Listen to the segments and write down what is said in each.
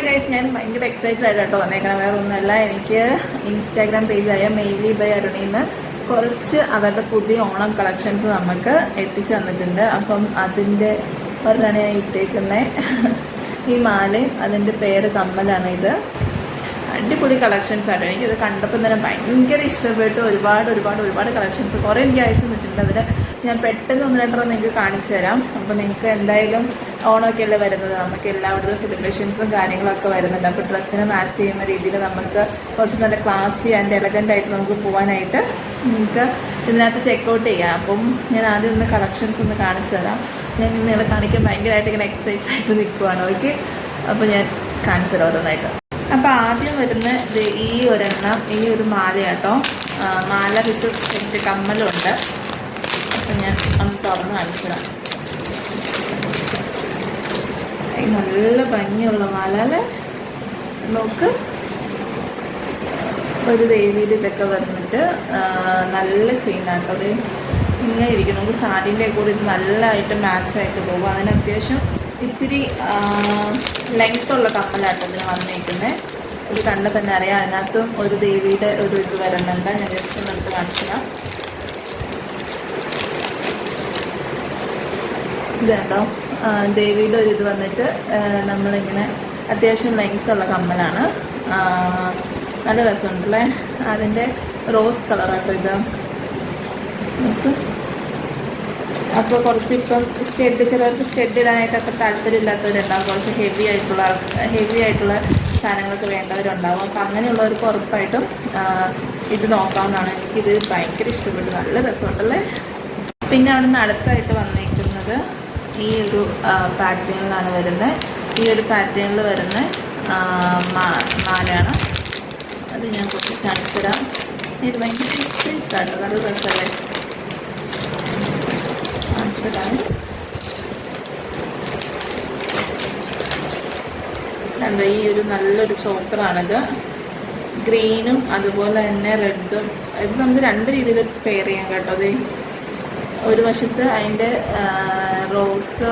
Guys, ഞാൻ ഭയങ്കര excited ആയിട്ടോ വന്നേക്കണം. വേറെ ഒന്നുമല്ല, എനിക്ക് ഇൻസ്റ്റാഗ്രാം പേജായ മെയിലി ബൈ അരുണിന്ന് കുറച്ച് അവരുടെ പുതിയ ഓണം കളക്ഷൻസ് നമുക്ക് എത്തിച്ചു തന്നിട്ടുണ്ട്. അപ്പം അതിൻ്റെ ഒരെണ്ണമാണ് ഞാൻ ഇട്ടേക്കുന്നത്. ഈ മാലയും അതിൻ്റെ പേര് കമ്മലാണ്. ഇത് അടിപൊളി കളക്ഷൻസ് ആട്ടോ. എനിക്കിത് കണ്ടപ്പോൾ തന്നെ ഭയങ്കര ഇഷ്ടപ്പെട്ടു. ഒരുപാട് കളക്ഷൻസ് കുറേ എനിക്ക് അയച്ചു തന്നിട്ടുണ്ട്. അതിൽ ഞാൻ പെട്ടെന്ന് ഒന്ന് രണ്ടെണ്ണം നിങ്ങൾക്ക് കാണിച്ചു തരാം. അപ്പോൾ നിങ്ങൾക്ക് എന്തായാലും ഓണമൊക്കെ അല്ലേ വരുന്നത്, നമുക്ക് എല്ലായിടത്തും സെലിബ്രേഷൻസും കാര്യങ്ങളൊക്കെ വരുന്നുണ്ട്. അപ്പോൾ ഡ്രസ്സിന് മാച്ച് ചെയ്യുന്ന രീതിയിൽ നമുക്ക് കുറച്ച് നല്ല ക്ലാസി ആൻഡ് എലഗൻ്റ് ആയിട്ട് നമുക്ക് പോകാനായിട്ട് നിങ്ങൾക്ക് ഇതിനകത്ത് ചെക്കൗട്ട് ചെയ്യാം. അപ്പം ഞാൻ ആദ്യം ഒന്ന് കളക്ഷൻസ് ഒന്ന് കാണിച്ചു തരാം. ഞാൻ നിങ്ങളെ കാണിക്കാൻ ഭയങ്കരമായിട്ട് ഇങ്ങനെ എക്സൈറ്റഡ് ആയിട്ട് നിൽക്കുവാണ്. ഓക്കെ, അപ്പോൾ ഞാൻ കാണിച്ചു തരാം ഓരോന്നായിട്ട്. അപ്പോൾ ആദ്യം വരുന്ന ഈ ഒരെണ്ണം, ഈ ഒരു മാലയാട്ടോ. മാല വിത്ത് എനിക്ക് കമ്മലുണ്ട്. അപ്പം ഞാൻ ഒന്ന് തുറന്ന് കാണിച്ചു തരാം. നല്ല ഭംഗിയുള്ള മാല അല്ലേ, നോക്ക്. ഒരു ദേവിയുടെ ഇതൊക്കെ വന്നിട്ട് നല്ല ചെയിനാട്ടോ. അത് ഇങ്ങനെ ഇരിക്കും. നമുക്ക് സാരീൻ്റെ കൂടെ ഇത് നല്ലതായിട്ട് മാച്ചായിട്ട് പോകും. അതിന് അത്യാവശ്യം ഇച്ചിരി ലെങ്ത്തുള്ള കമ്മലാട്ടോ ഇതിന് വന്നേക്കുന്നത്. ഇത് കണ്ട തന്നെ അറിയാം. അതിനകത്തും ഒരു ദേവിയുടെ ഒരു ഇത് വരുന്നുണ്ട്. ഞാൻ ജസ്റ്റ് ഒന്ന് എടുത്ത് കാണിച്ചു തരാം. ഇത് കണ്ടോ, ദേവിയുടെ ഒരു ഇത് വന്നിട്ട് നമ്മളിങ്ങനെ അത്യാവശ്യം ലെങ്ത്തുള്ള കമ്മലാണ്. നല്ല രസമുണ്ടല്ലേ. അതിൻ്റെ റോസ് കളറാട്ടോ ഇത്. നമുക്ക് അപ്പോൾ കുറച്ച് ഇപ്പം ചിലർക്ക് സ്റ്റഡ് ഇടാനായിട്ട് അത്ര താല്പര്യമില്ലാത്തവരുണ്ടാവും. കുറച്ച് ഹെവി ആയിട്ടുള്ള സാധനങ്ങളൊക്കെ വേണ്ടവരുണ്ടാവും. അപ്പോൾ അങ്ങനെയുള്ളവർക്ക് ഉറപ്പായിട്ടും ഇത് നോക്കാവുന്നതാണ്. എനിക്കിത് ഭയങ്കര ഇഷ്ടപ്പെട്ടു. നല്ല രസമുണ്ടല്ലേ. പിന്നെ അവിടെ നിന്ന് അടുത്തായിട്ട് വന്നിരിക്കുന്നത് ഈ ഒരു പാറ്റേണിലാണ് വരുന്നത്. ഈ ഒരു പാറ്റേണിൽ വരുന്ന മാലയാണ്. അത് ഞാൻ കുറച്ച് കാണിച്ചു തരാം. ഇത് ഭയങ്കര ഇഷ്ടമായിട്ടോ. നല്ല രസമല്ലേ. കാണിച്ചു തരാം. കണ്ടോ, ഈ ഒരു നല്ലൊരു ചോക്കറാണിത്. ഗ്രീനും അതുപോലെ തന്നെ റെഡും. ഇത് നമുക്ക് രണ്ട് രീതിയിൽ പെയർ ചെയ്യാം കേട്ടോ. അത് ഒരു വശത്ത് അതിൻ്റെ റോസ്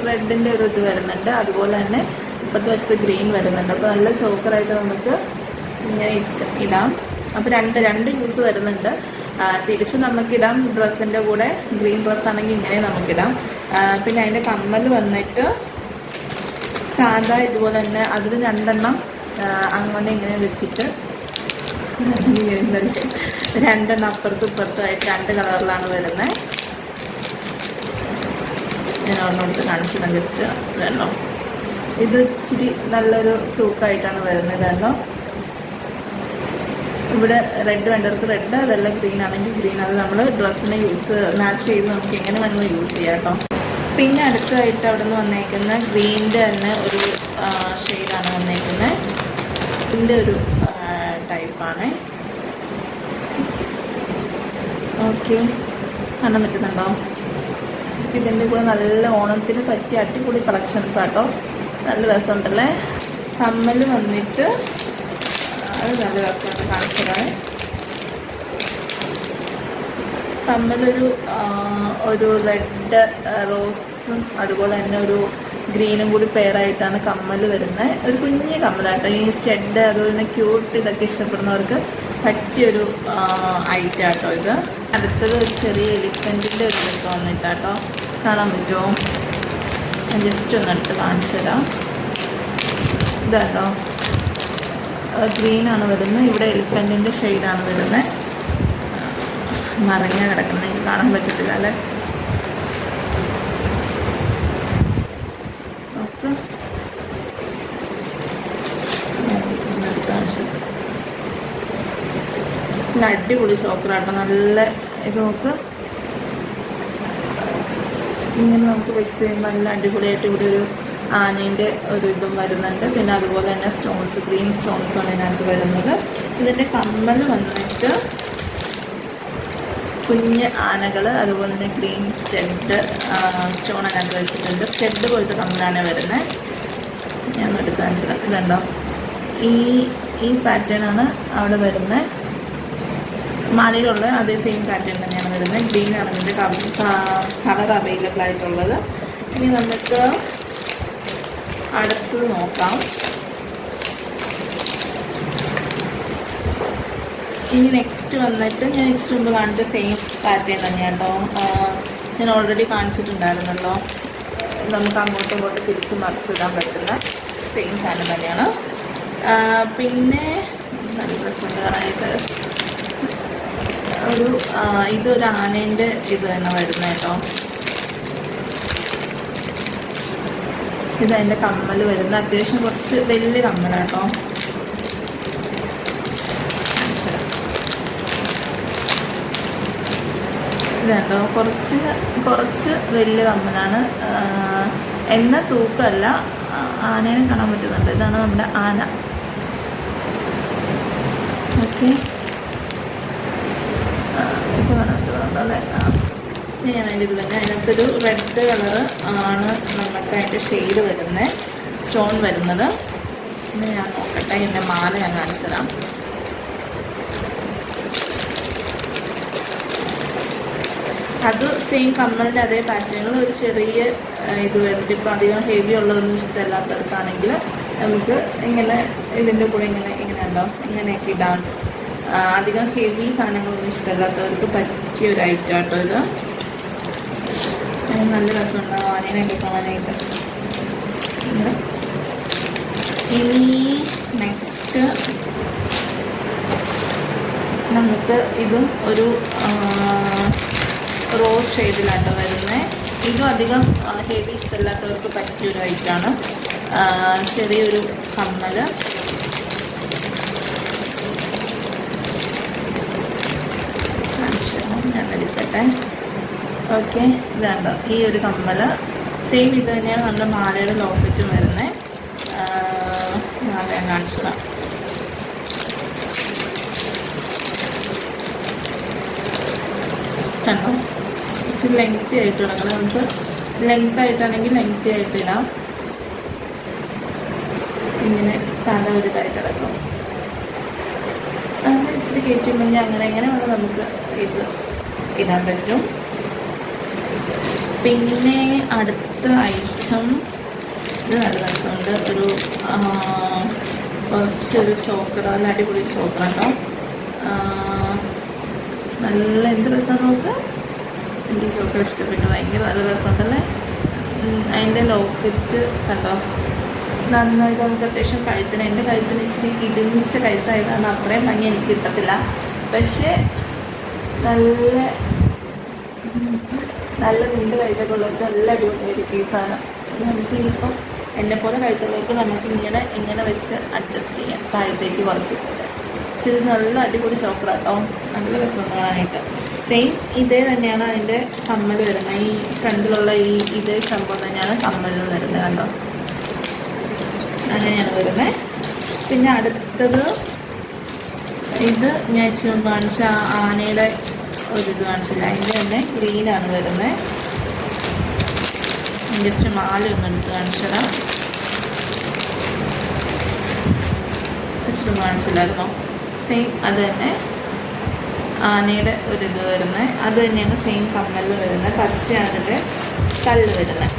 റെഡിൻ്റെ ഒരു ഇത് വരുന്നുണ്ട്. അതുപോലെ തന്നെ ഇപ്പുറത്തെ വശത്ത് ഗ്രീൻ വരുന്നുണ്ട്. അപ്പോൾ നല്ല ചോക്കറായിട്ട് നമുക്ക് ഇങ്ങനെ ഇടാം. അപ്പോൾ രണ്ട് യൂസ് വരുന്നുണ്ട്. തിരിച്ച് നമുക്കിടാം. ഡ്രസ്സിൻ്റെ കൂടെ ഗ്രീൻ ഡ്രസ്സാണെങ്കിൽ ഇങ്ങനെ നമുക്കിടാം. പിന്നെ അതിൻ്റെ കമ്മൽ വന്നിട്ട് സാധാ ഇതുപോലെ തന്നെ അതിൽ രണ്ടെണ്ണം അങ്ങനെ ഇങ്ങനെ വെച്ചിട്ട് രണ്ടെണ്ണം അപ്പുറത്തും ഇപ്പുറത്തുമായിട്ട് രണ്ട് കളറിലാണ് വരുന്നത്. ഞാൻ ഒരെണ്ണെടുത്ത് കാണിച്ചില്ല ജസ്റ്റ്. ഇതല്ലോ, ഇത് ഇച്ചിരി നല്ലൊരു തൂക്കമായിട്ടാണ് വരുന്നത്. ഇതല്ലോ, ഇവിടെ റെഡ് വേണ്ടവർക്ക് റെഡ്, അതല്ല ഗ്രീൻ ആണെങ്കിൽ ഗ്രീൻ. അത് നമ്മൾ ഡ്രസ്സിനെ മാച്ച് ചെയ്ത് നമുക്ക് എങ്ങനെ വേണമെങ്കിലും യൂസ് ചെയ്യാം കേട്ടോ. പിന്നെ അടുത്തതായിട്ട് അവിടെ നിന്ന് വന്നേക്കുന്ന ഗ്രീനിൻ്റെ തന്നെ ഒരു ഷെയ്ഡാണ് വന്നേക്കുന്നത്. ഇതിൻ്റെ ഒരു ടൈപ്പാണ്. ഓക്കെ, കാണാൻ പറ്റുന്നുണ്ടോ? ഇതിൻ്റെ കൂടെ നല്ല ഓണത്തിന് പറ്റിയ അടിപൊളി കളക്ഷൻസ് ആട്ടോ. നല്ല രസമുണ്ടല്ലേ. കമ്മൽ വന്നിട്ട് അത് നല്ല രസമായിട്ട് കാണിച്ചതാണ്. കമ്മലൊരു റെഡ് റോസും അതുപോലെ തന്നെ ഒരു ഗ്രീനും കൂടി പെയറായിട്ടാണ് കമ്മൽ വരുന്നത്. ഒരു കുഞ്ഞ് കമ്മലാട്ടോ. ഈ സ്റ്റഡ് അതുപോലെ തന്നെ ക്യൂട്ട് ഇതൊക്കെ ഇഷ്ടപ്പെടുന്നവർക്ക് പറ്റിയൊരു ഐറ്റാട്ടോ ഇത്. അടുത്തത് ഒരു ചെറിയ എലിഫൻറ്റിൻ്റെ ഒരു ഇതൊക്കെ വന്നിട്ടാട്ടോ. കാണാൻ പറ്റുമോ? ഞാൻ ജസ്റ്റ് ഒന്ന് എടുത്ത് കാണിച്ചു തരാം. ഇതാട്ടോ, ഗ്രീനാണ് വരുന്നത്. ഇവിടെ എലിഫൻറ്റിൻ്റെ ഷെയ്ഡാണ് വരുന്നത്. മറഞ്ഞ കിടക്കുന്നത് എനിക്ക് കാണാൻ പറ്റത്തില്ല അല്ലേ. നോക്ക്, നല്ല അടിപൊളി ചോക്കറാട്ടോ. നല്ല ഇത് നോക്ക്, ഇങ്ങനെ നമുക്ക് വെച്ച് കഴിയുമ്പോൾ നല്ല അടിപൊളിയായിട്ട് ഇവിടെ ഒരു ആനേൻ്റെ ഒരു ഇതും വരുന്നുണ്ട്. പിന്നെ അതുപോലെ തന്നെ സ്റ്റോൺസ്, ഗ്രീൻ സ്റ്റോൺസാണ് ഇതിനകത്ത് വരുന്നത്. ഇതിൻ്റെ കമ്മൽ വന്നിട്ട് കുഞ്ഞ് ആനകൾ, അതുപോലെ തന്നെ ഗ്രീൻ സ്റ്റഡ് സ്റ്റോൺ അതിനകത്ത് വെച്ചിട്ടുണ്ട്. സ്റ്റഡ് പോലത്തെ കമ്മലാണ് വരുന്നത്. ഞാൻ എടുത്ത് കാണിച്ചിട്ട് ഇതുണ്ടോ, ഈ പാറ്റേണാണ് അവിടെ വരുന്നത്. മാലയിലുള്ള അതേ സെയിം പാറ്റേൺ തന്നെയാണ് വരുന്നത്. ഗ്രീനാണ് ഇതിൻ്റെ കളർ അവൈലബിൾ ആയിട്ടുള്ളത്. ഇനി നമുക്ക് അടുത്തത് നോക്കാം. ഇനി നെക്സ്റ്റ് വന്നിട്ട് ഞാൻ നെക്സ്റ്റ് മുമ്പ് കാണിച്ച സെയിം പാറ്റേൺ തന്നെയാണ് കേട്ടോ. ഞാൻ ഓൾറെഡി കാണിച്ചിട്ടുണ്ടായിരുന്നല്ലോ, നമുക്ക് അങ്ങോട്ടും ഇങ്ങോട്ടും തിരിച്ച് മറിച്ചിടാൻ പറ്റുന്ന സെയിം സാധനം തന്നെയാണ്. പിന്നെ നല്ല രസമുണ്ട് കാണാനായിട്ട്. ഇതൊരു ആനേൻ്റെ ഇത് തന്നെ വരുന്നത് കേട്ടോ. ഇതതിൻ്റെ കമ്മൽ വരുന്നത് അത്യാവശ്യം കുറച്ച് വലിയ കമ്മലാട്ടോ. ഇതുണ്ടോ, കുറച്ച് വലിയ കമ്മലാണ്. എന്ന തൂക്കമല്ല, ആനേനെ കാണാൻ പറ്റുന്നുണ്ട്. ഇതാണ് നമ്മുടെ ആന. ഓക്കെ, ഇപ്പോൾ കാണാൻ പറ്റുന്നുണ്ടല്ലേ? ഞാൻ അതിൻ്റെ ഇത് തന്നെ അതിനകത്തൊരു റെഡ് കളറ് ആണ് നമുക്ക് അതിൻ്റെ ഷെയ്ഡ് വരുന്നത്, സ്റ്റോൺ വരുന്നത്. ഇനി ഞാൻ നോക്കട്ടെ, എൻ്റെ മാല ഞാൻ കാണിച്ചു തരാം. അത് സെയിം കമ്മലിൻ്റെ അതേ പാറ്റേണുകൾ ഒരു ചെറിയ ഇത് വരുന്നുണ്ട്. ഇപ്പോൾ അധികം ഹെവി ഉള്ളതൊന്നും ഇഷ്ടമല്ലാത്തവർക്കാണെങ്കിൽ നമുക്ക് ഇങ്ങനെ ഇതിൻ്റെ കൂടെ ഇങ്ങനെ ഉണ്ടോ ഇങ്ങനെയൊക്കെ ഇടാം. അധികം ഹെവി സാധനങ്ങളൊന്നും ഇഷ്ടമല്ലാത്തവർക്ക് പറ്റിയ ഒരു ഐറ്റം കേട്ടോ ഇത്. നല്ല രസമുണ്ടാവും ആനേനെയൊക്കെ കാണാനായിട്ട്. ഇനി നെക്സ്റ്റ് നമുക്ക് ഇതും ഒരു റോസ് ഷെയ്ഡിലാണ് വരുന്നത്. ഇതും അധികം ഹെവി ഇഷ്ടമില്ലാത്തവർക്ക് പറ്റിയൊരു ഐറ്റമാണ്. ചെറിയൊരു കമ്മൽ, ഞാൻ എടുക്കട്ടെ. ഓക്കെ, ഇതാണ്ടോ ഈ ഒരു കമ്മൽ സെയിം ഇത് തന്നെയാണ് നമ്മുടെ മാലയുടെ ലോക്കറ്റും വരുന്നത്. മാല ഞാൻ കാണിച്ചതാണ്. കണ്ടോ, ഇച്ചിരി ലെങ്തി ആയിട്ട് കിടക്കണം. നമുക്ക് ലെങ്ത് ആയിട്ടാണെങ്കിൽ ലെങ്തി ആയിട്ട് ഇടാം. ഇങ്ങനെ സാധാ ഒരു ഇതായിട്ട് കിടക്കും. അങ്ങനെ ഇച്ചിരി കയറ്റുമ്പോൾ അങ്ങനെ വേണം നമുക്ക് ഇത് ഇടാൻ പറ്റും. പിന്നെ അടുത്ത ഐറ്റം ഇത് നല്ല രസമുണ്ട്. കുറച്ചൊരു ചോക്കർ, നല്ല അടിപൊളി ചോക്കർ കേട്ടോ. നല്ല എന്ത് രസമാണ് നോക്ക്. എനിക്ക് ചോക്കർ ഇഷ്ടപ്പെട്ടു, ഭയങ്കര നല്ല രസമുണ്ടല്ലേ. അതിൻ്റെ ലോക്കറ്റ് കണ്ടോ, നന്നായിട്ട് നമുക്ക് അത്യാവശ്യം കഴുത്തിന്, എൻ്റെ കഴുത്തിന് ഇച്ചിരി ഇടുങ്ങിച്ച കഴുത്തായതാണ് അത്രയും ഭംഗി എനിക്ക് കിട്ടത്തില്ല. പക്ഷേ നല്ല നീണ്ട കഴുത്തൊക്കെ ഉള്ളവർക്ക് നല്ല അടിപൊളിയായിരിക്കും ഈ സാധനം. നമുക്കിനിയിപ്പം എന്നെപ്പോലെ കഴുത്തുള്ളവർക്ക് നമുക്ക് ഇങ്ങനെ വെച്ച് അഡ്ജസ്റ്റ് ചെയ്യാം, താഴത്തേക്ക് കുറച്ച് കിട്ടും. പക്ഷെ ഇത് നല്ല അടിപൊളി ചോക്കറാട്ടോ, നല്ല രസം കാണാനായിട്ട്. സെയിം ഇതേ തന്നെയാണ് അതിൻ്റെ കമ്മൽ വരുന്നത്. ഈ ഫ്രണ്ടിലുള്ള ഇതേ സംഭവം തന്നെയാണ് കമ്മലിന് വരുന്നത് കണ്ടോ, അങ്ങനെയാണ് വരുന്നത്. പിന്നെ അടുത്തത് ഇത് ഞാൻ ഇച്ചിരി കാണിച്ച ആനയുടെ ഒരിത് കാണിച്ചില്ല, അതിൻ്റെ തന്നെ ഗ്രീനാണ് വരുന്നത്. ജസ്റ്റ് മാല ഒന്ന് എടുത്ത് കാണിച്ചതാണ്, ഇച്ചിരി കാണിച്ചില്ലായിരുന്നോ? സെയിം അത് തന്നെ ആനയുടെ ഒരിത് വരുന്നത്, അത് തന്നെയാണ് സെയിം കമ്മലിൽ വരുന്നത്. പച്ചയാണ് അതിൻ്റെ കല്ല് വരുന്നത്.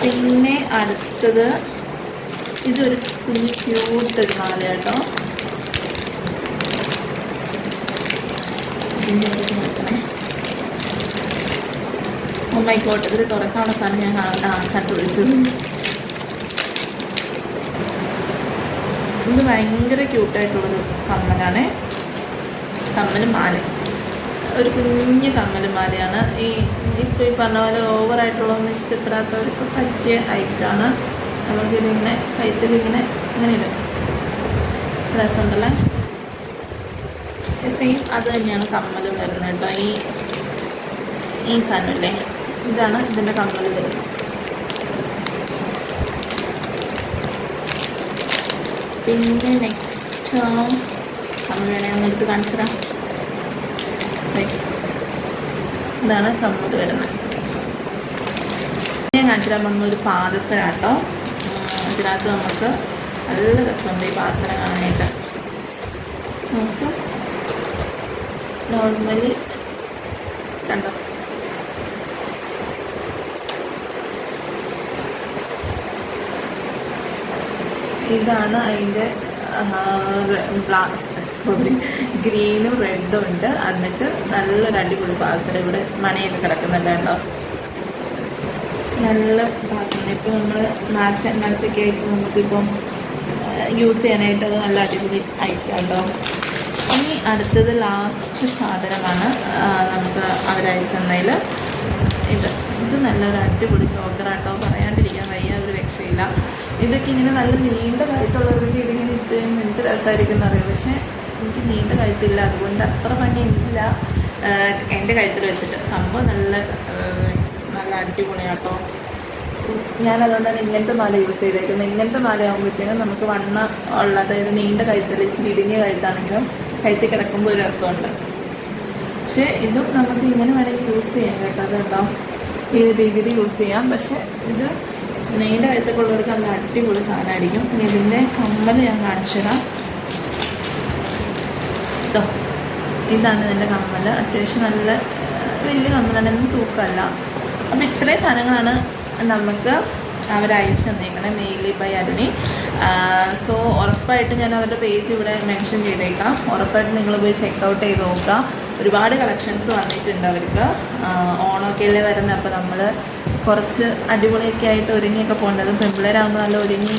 പിന്നെ അടുത്തത് ഇതൊരു കുഞ്ഞ് ക്യൂട്ടൊരു മാല കേട്ടോ. ഓ മൈ ഗോഡ്, ഇതിൽ തുറക്കാനുള്ള സ്ഥലം ഞാൻ കണ്ടുപിടിച്ചു. ഇത് ഭയങ്കര ക്യൂട്ടായിട്ടുള്ളൊരു കമ്മലാണ്. കമ്മലും മാല, ഒരു കുഞ്ഞ് കമ്മലും മാലയാണ്. ഇപ്പോൾ ഈ പറഞ്ഞ പോലെ ഓവറായിട്ടുള്ളതൊന്നും ഇഷ്ടപ്പെടാത്തവർക്ക് പറ്റിയ ഐറ്റമാണ്. നമുക്കിതിങ്ങനെ കഴുത്തിലിങ്ങനെ ഇടും, രസമുണ്ടല്ലേ. സെയിം അത് തന്നെയാണ് കമ്മൽ വരുന്നത് കേട്ടോ. ഈ സാധനമല്ലേ, ഇതാണ് ഇതിൻ്റെ കമ്മൽ വരുന്നത്. പിന്നെ നെക്സ്റ്റ് കമ്മൽ വേണമെങ്കിൽ ഒന്ന് എടുത്ത് കാണിച്ചു തരാം. ഇതാണ് കമ്മൽ വരുന്നത്. ഞാൻ കാണിച്ചു തരാൻ വന്നൊരു പാദസര കേട്ടോ. ഇതിനകത്ത് നമുക്ക് നല്ല രസമുണ്ട് ഈ പാദസര കാണാനായിട്ട്. നമുക്ക് നോർമലി കണ്ടോ, ഇതാണ് അതിൻ്റെ ഗ്രീനും റെഡും ഉണ്ട്. എന്നിട്ട് നല്ലൊരു അടിപൊളി പാർസൽ ഇവിടെ മണിയൊക്കെ കിടക്കുന്നുണ്ട് കേട്ടോ. നല്ല പാർസലാണ്. ഇപ്പോൾ നമ്മൾ മാച്ചൊക്കെ ആയിട്ട് നമുക്കിപ്പം യൂസ് ചെയ്യാനായിട്ട് അത് നല്ല അടിപൊളി ഐറ്റം കേട്ടോ. ഇനി അടുത്തത് ലാസ്റ്റ് സാധനമാണ് നമുക്ക് അവരയച്ചു തന്നതിൽ ഇത് നല്ലൊരു അടിപൊളി ചോക്കറാട്ടോ, പറയാണ്ടിരിക്കാൻ വയ്യ, ഒരു രക്ഷയില്ല. ഇതൊക്കെ ഇങ്ങനെ നല്ല നീണ്ട കഴുത്തുള്ളവർക്ക് ഇതിങ്ങനെ ഇട്ട് എന്ത് രസമായിരിക്കും എന്നറിയാം. പക്ഷേ എനിക്ക് നീണ്ട കഴുത്തില്ല, അതുകൊണ്ട് അത്ര ഭംഗിയില്ല എൻ്റെ കഴുത്തിൽ വെച്ചിട്ട്. സംഭവം നല്ല അടിപൊളിയാട്ടോ. ഞാനതുകൊണ്ടാണ് ഇങ്ങനത്തെ മാല യൂസ് ചെയ്തേക്കുന്നത്. ഇങ്ങനത്തെ മാലയാകുമ്പോഴത്തേനും നമുക്ക് വണ്ണ ഉള്ള, അതായത് നീണ്ട കഴുത്തിൽ ഇച്ചിരി ഇടുങ്ങിയ കഴുത്താണെങ്കിലും കഴുത്തിൽ കിടക്കുമ്പോൾ ഒരു രസമുണ്ട്. പക്ഷേ ഇതും നമുക്ക് ഇങ്ങനെ വേണമെങ്കിൽ യൂസ് ചെയ്യാം കേട്ടോ. അത് കേട്ടോ ഈ രീതിയിൽ യൂസ് ചെയ്യാം. പക്ഷേ ഇത് നീണ്ട കഴുത്തൊക്കെ ഉള്ളവർക്ക് നല്ല അടിപൊളി സാധനമായിരിക്കും. ഇതിൻ്റെ കമ്മൽ ഞാൻ കാണിച്ചു തരാം കേട്ടോ. ഇതാണ് ഇതിൻ്റെ കമ്മൽ. അത്യാവശ്യം നല്ല വലിയ കമ്മലാണ്, ഒന്നും തൂക്കമല്ല. അപ്പോൾ ഇത്രയും സാധനങ്ങളാണ് നമുക്ക് അവരയച്ചു തന്നേക്കണേ, മെയിലി ബൈ അരുണി. സോ ഉറപ്പായിട്ട് ഞാൻ അവരുടെ പേജ് ഇവിടെ മെൻഷൻ ചെയ്തേക്കാം. ഉറപ്പായിട്ട് നിങ്ങൾ പോയി ചെക്കൗട്ട് ചെയ്ത് നോക്കുക. ഒരുപാട് കളക്ഷൻസ് വന്നിട്ടുണ്ട് അവർക്ക്. ഓണമൊക്കെയല്ലേ വരുന്നത്. അപ്പോൾ നമ്മൾ കുറച്ച് അടിപൊളിയൊക്കെ ആയിട്ട് ഒരുങ്ങിയൊക്കെ പോകേണ്ടതും പെൺപിള്ളേരാകുമ്പോൾ നല്ല ഒരുങ്ങി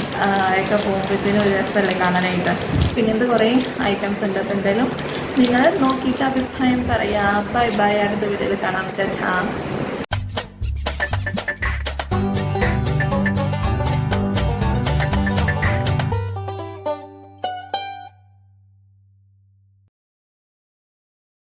ഒക്കെ പോകുമ്പോഴത്തേനും ഒരു രസമല്ലേ കാണാനായിട്ട്. അപ്പോൾ ഇങ്ങനത്തെ കുറേ ഐറ്റംസ് ഉണ്ട്. അപ്പോൾ എന്തായാലും നിങ്ങൾ നോക്കിയിട്ട് അഭിപ്രായം പറയാം. Bye bye. അടുത്ത വീഡിയോയിൽ കാണാൻ പറ്റാം.